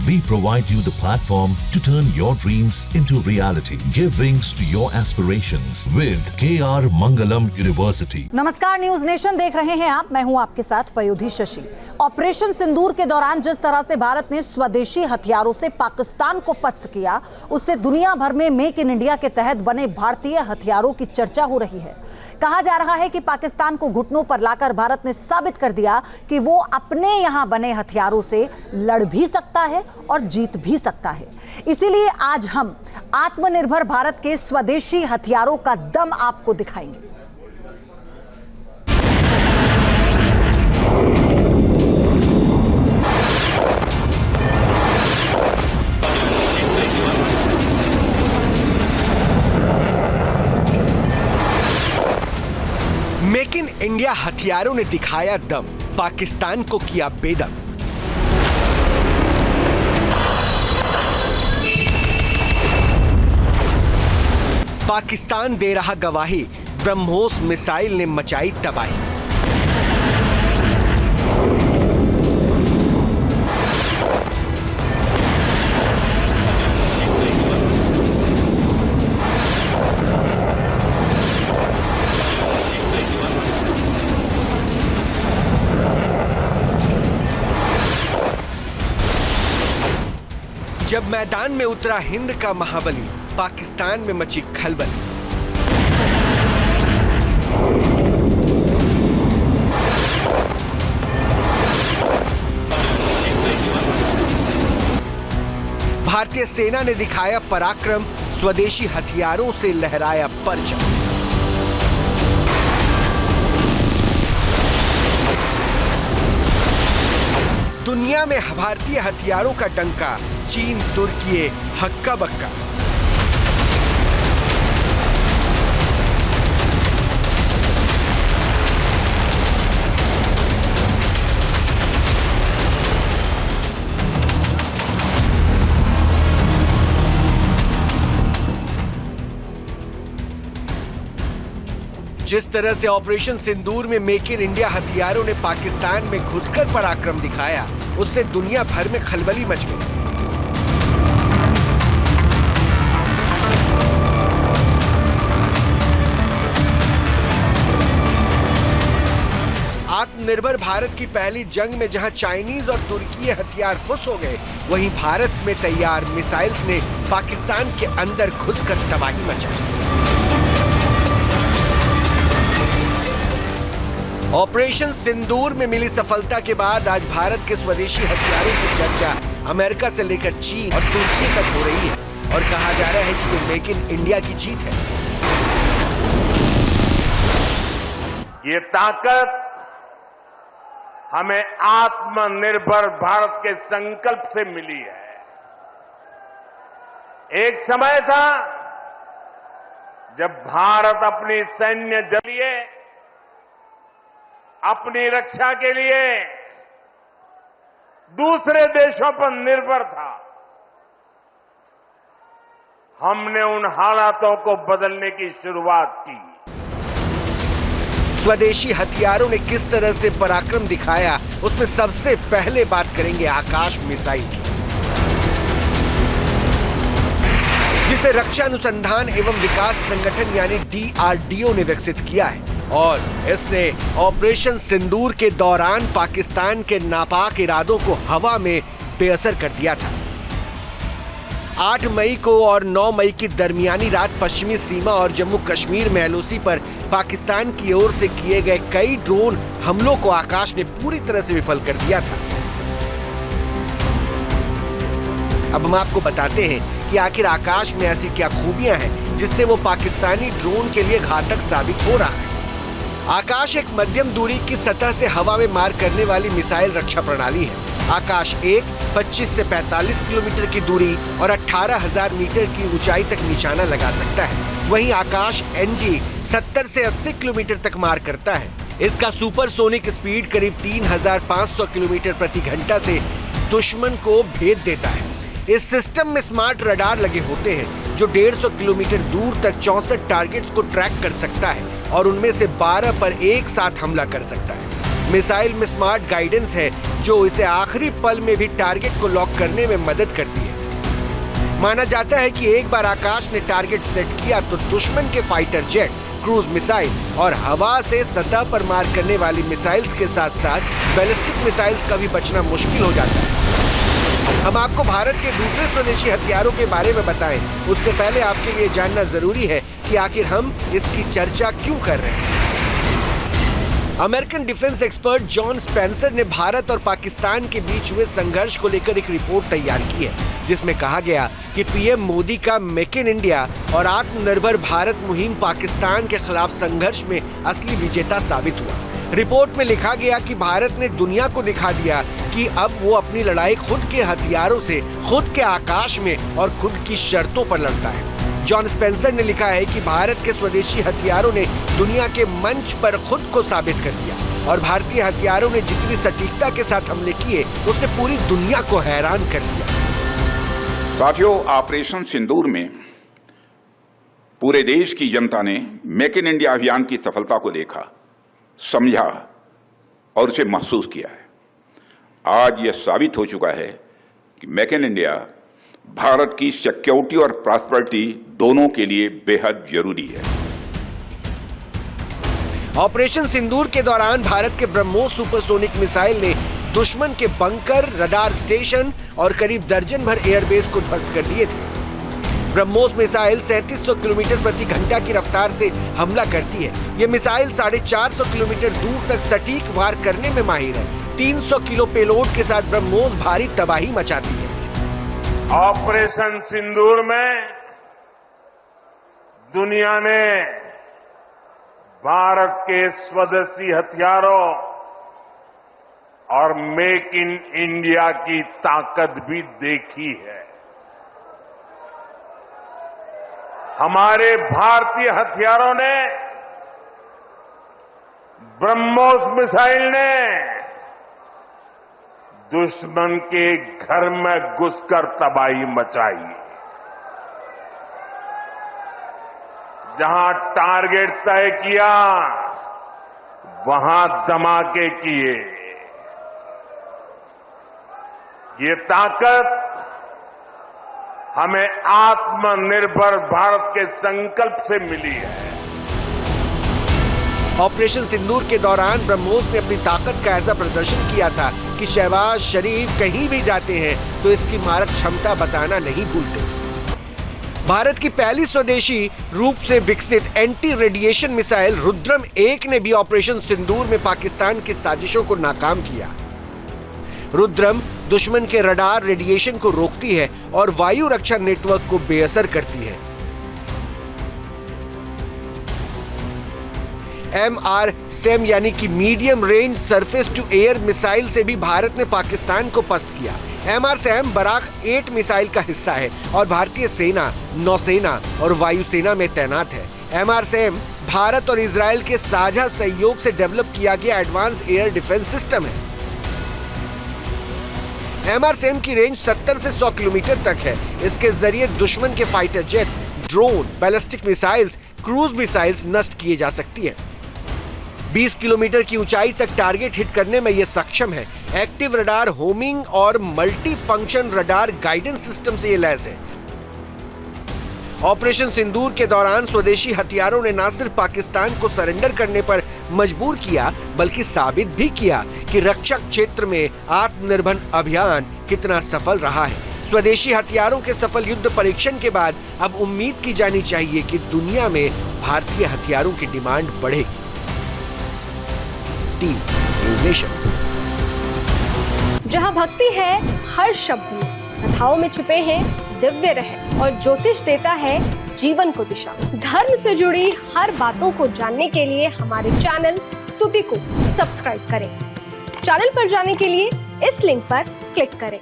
We provide you the platform to turn your dreams into reality. Give wings to your aspirations with KR Mangalam University. नमस्कार, news nation देख रहे हैं आप। मैं हूं आपके साथ पयोधी शशि। ऑपरेशन सिंदूर के दौरान जिस तरह से भारत ने स्वदेशी हथियारों से पाकिस्तान को पस्त किया, उससे दुनिया भर में मेक इन इंडिया के तहत बने भारतीय हथियारों की चर्चा हो रही है। कहा जा रहा है कि पाकिस्तान को घुटनों पर लाकर भारत ने साबित कर दिया कि वो अपने यहां बने हथियारों से लड़ भी सकता है और जीत भी सकता है। इसीलिए आज हम आत्मनिर्भर भारत के स्वदेशी हथियारों का दम आपको दिखाएंगे। मेक इन इंडिया हथियारों ने दिखाया दम, पाकिस्तान को किया बेदम। पाकिस्तान दे रहा गवाही, ब्रह्मोस मिसाइल ने मचाई तबाही। जब मैदान में उतरा हिंद का महाबली, पाकिस्तान में मची खलबली। भारतीय सेना ने दिखाया पराक्रम, स्वदेशी हथियारों से लहराया परचम। दुनिया में भारतीय हथियारों का डंका, चीन तुर्की हक्का बक्का। जिस तरह से ऑपरेशन सिंदूर में मेक इन इंडिया हथियारों ने पाकिस्तान में घुसकर पराक्रम दिखाया, उससे दुनिया भर में खलबली मच गई। आत्मनिर्भर भारत की पहली जंग में जहां चाइनीज और तुर्की हथियार फुस हो गए, वहीं भारत में तैयार मिसाइल्स ने पाकिस्तान के अंदर घुसकर तबाही मचाई। ऑपरेशन सिंदूर में मिली सफलता के बाद आज भारत के स्वदेशी हथियारों की चर्चा अमेरिका से लेकर चीन और तुर्की तक हो रही है और कहा जा रहा है कि ये मेक इन इंडिया की जीत है। ये ताकत हमें आत्मनिर्भर भारत के संकल्प से मिली है। एक समय था जब भारत अपनी सैन्य जलिए अपनी रक्षा के लिए दूसरे देशों पर निर्भर था। हमने उन हालातों को बदलने की शुरुआत की। स्वदेशी हथियारों ने किस तरह से पराक्रम दिखाया, उसमें सबसे पहले बात करेंगे आकाश मिसाइल की, जिसे रक्षा अनुसंधान एवं विकास संगठन यानी DRDO ने विकसित किया है और इसने ऑपरेशन सिंदूर के दौरान पाकिस्तान के नापाक इरादों को हवा में बेअसर कर दिया था। 8 मई को और 9 मई की दरमियानी रात पश्चिमी सीमा और जम्मू कश्मीर में LOC पर पाकिस्तान की ओर से किए गए कई ड्रोन हमलों को आकाश ने पूरी तरह से विफल कर दिया था। अब हम आपको बताते हैं कि आखिर आकाश में ऐसी क्या खूबियां हैं जिससे वो पाकिस्तानी ड्रोन के लिए घातक साबित हो रहा है। आकाश एक मध्यम दूरी की सतह से हवा में मार करने वाली मिसाइल रक्षा प्रणाली है। आकाश 1 25 से 45 किलोमीटर की दूरी और 18,000 मीटर की ऊंचाई तक निशाना लगा सकता है। वहीं आकाश NG 70 से 80 किलोमीटर तक मार करता है। इसका सुपरसोनिक स्पीड करीब 3,500 किलोमीटर प्रति घंटा से दुश्मन को भेद देता है। इस सिस्टम में स्मार्ट रडार लगे होते हैं जो 150 किलोमीटर दूर तक 64 टारगेट्स को ट्रैक कर सकता है और उनमें से 12 पर एक साथ हमला कर सकता है। मिसाइल में स्मार्ट गाइडेंस है जो इसे आखिरी पल में भी टारगेट को लॉक करने में मदद करती है। माना जाता है कि एक बार आकाश ने टारगेट सेट किया तो दुश्मन के फाइटर जेट, क्रूज मिसाइल और हवा से सतह पर मार करने वाली मिसाइल्स के साथ साथ बैलिस्टिक मिसाइल्स का भी बचना मुश्किल हो जाता है। हम आपको भारत के दूसरे स्वदेशी हथियारों के बारे में बताएं, उससे पहले आपके लिए जानना जरूरी है कि आखिर हम इसकी चर्चा क्यों कर रहे हैं। American defence expert John Spencer ने भारत और पाकिस्तान के बीच हुए संघर्ष को लेकर एक रिपोर्ट तैयार की है, जिसमें कहा गया कि पीएम मोदी का मेक इन इंडिया और आत्मनिर्भर भारत मुहिम पाकिस्तान के खिलाफ संघर्ष में असली विजेता साबित हुआ। रिपोर्ट में लिखा गया कि भारत ने दुनिया को दिखा दिया कि अब वो अपनी लड़ाई खुद के हथियारों से, खुद के आकाश में और खुद की शर्तों पर लड़ता है। जॉन स्पेंसर ने लिखा है कि भारत के स्वदेशी हथियारों ने दुनिया के मंच पर खुद को साबित कर दिया और भारतीय हथियारों ने जितनी सटीकता के साथ हमले किए उसने पूरी दुनिया को हैरान कर दिया। साथियों, ऑपरेशन सिंदूर में पूरे देश की जनता ने मेक इन इंडिया अभियान की सफलता को देखा, समझा और उसे महसूस किया है। आज यह साबित हो चुका है कि मेक इन इंडिया भारत की सिक्योरिटी और प्रॉस्पेरिटी दोनों के लिए बेहद जरूरी है। ऑपरेशन सिंदूर के दौरान भारत के ब्रह्मोस सुपरसोनिक मिसाइल ने दुश्मन के बंकर, रडार स्टेशन और करीब दर्जन भर एयरबेस को ध्वस्त कर दिए थे। ब्रह्मोस मिसाइल 3700 किलोमीटर प्रति घंटा की रफ्तार से हमला करती है। ये मिसाइल 450 किलोमीटर दूर तक सटीक वार करने में माहिर है। 300 किलो पेलोड के साथ ब्रह्मोस भारी तबाही मचाती है। ऑपरेशन सिंदूर में दुनिया ने भारत के स्वदेशी हथियारों और मेक इन इंडिया की ताकत भी देखी है। हमारे भारतीय हथियारों ने, ब्रह्मोस मिसाइल ने दुश्मन के घर में घुसकर तबाही मचाई। जहां टारगेट तय किया वहां धमाके किए। ये ताकत हमें आत्मनिर्भर भारत के संकल्प से मिली है। ऑपरेशन सिंदूर के दौरान ब्रह्मोस ने अपनी ताकत का ऐसा प्रदर्शन किया था कि शहबाज शरीफ कहीं भी जाते हैं तो इसकी मारक क्षमता बताना नहीं भूलते। भारत की पहली स्वदेशी रूप से विकसित एंटी रेडिएशन मिसाइल रुद्रम 1 ने भी ऑपरेशन सिंदूर में पाकिस्तान की साजिशों को नाकाम किया। रुद्रम दुश्मन के रडार रेडिएशन को रोकती है और वायु रक्षा नेटवर्क को बेअसर करती है। MRSAM यानी कि medium range surface to air missile से भी भारत ने पाकिस्तान को पस्त किया। MRSAM बराक 8 मिसाइल का हिस्सा है और भारतीय सेना, नौसेना और वायुसेना में तैनात है। MRSAM भारत और इजराइल के साझा सहयोग से डेवलप किया गया एडवांस एयर डिफेंस सिस्टम है। MRSAM की रेंज 70 से 100 किलोमीटर तक है। इसके जरिए दुश्मन के fighter jets, drone, ballistic missiles, cruise missiles नष्ट किए जा सकती हैं। 20 किलोमीटर की ऊंचाई तक टारगेट हिट करने में यह सक्षम है। एक्टिव रडार होमिंग और multi function radar guidance system से यह लैस है। ऑपरेशन सिंदूर के दौरान स्वदेशी हथियारों ने न सिर्फ पाकिस्तान को सरेंडर करने पर मजबूर किया, बल्कि साबित भी किया कि रक्षक क्षेत्र में आत्मनिर्भर अभियान कितना सफल रहा है। स्वदेशी हथियारों के सफल युद्ध परीक्षण के बाद अब उम्मीद की जानी चाहिए कि दुनिया में भारतीय हथियारों की डिमांड बढ़ेगी। News nation. जहां भक्ति है हर शब्द में, कथाओं में छुपे हैं दिव्य रहस्य और ज्योतिष देता है जीवन को दिशा। धर्म से जुड़ी हर बातों को जानने के लिए हमारे चैनल स्तुति को सब्सक्राइब करें। चैनल पर जाने के लिए इस लिंक पर क्लिक करें।